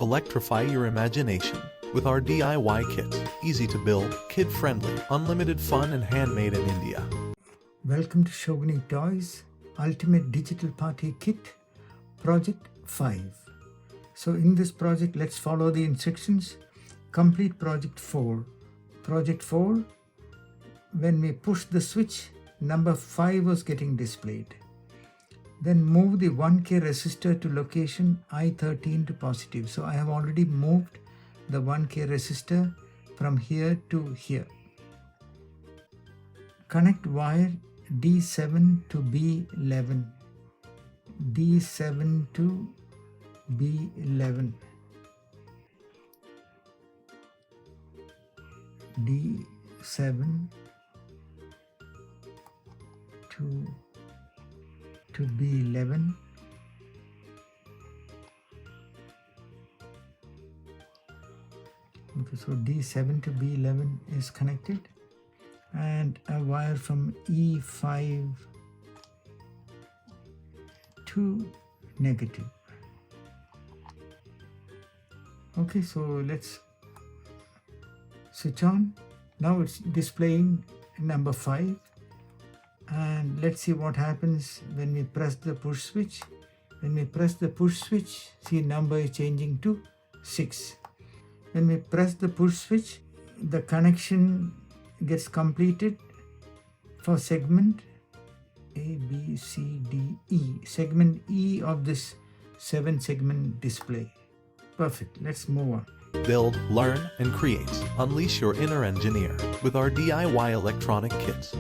Electrify your imagination with our DIY kits. Easy to build, kid-friendly, unlimited fun and handmade in India. Welcome to Shogini Toys Ultimate Digital Party Kit Project 5. So in this project, let's follow the instructions. Complete Project 4. Project 4, when we push the switch, number 5 was getting displayed. Then move the 1K resistor to location I13 to positive. So I have already moved the 1K resistor from here to here. Connect wire D7 to B11. D7 to B11. D7 to B11. Okay, so D7 to B11 is connected, and a wire from E5 to negative. Okay, so let's switch on. Now it's displaying number 5. And let's see what happens when we press the push switch. When we press the push switch, see number is changing to 6. When we press the push switch, the connection gets completed for segment A, B, C, D, E. Segment E of this 7-segment display. Perfect. Let's move on. Build, learn, and create. Unleash your inner engineer with our DIY electronic kits.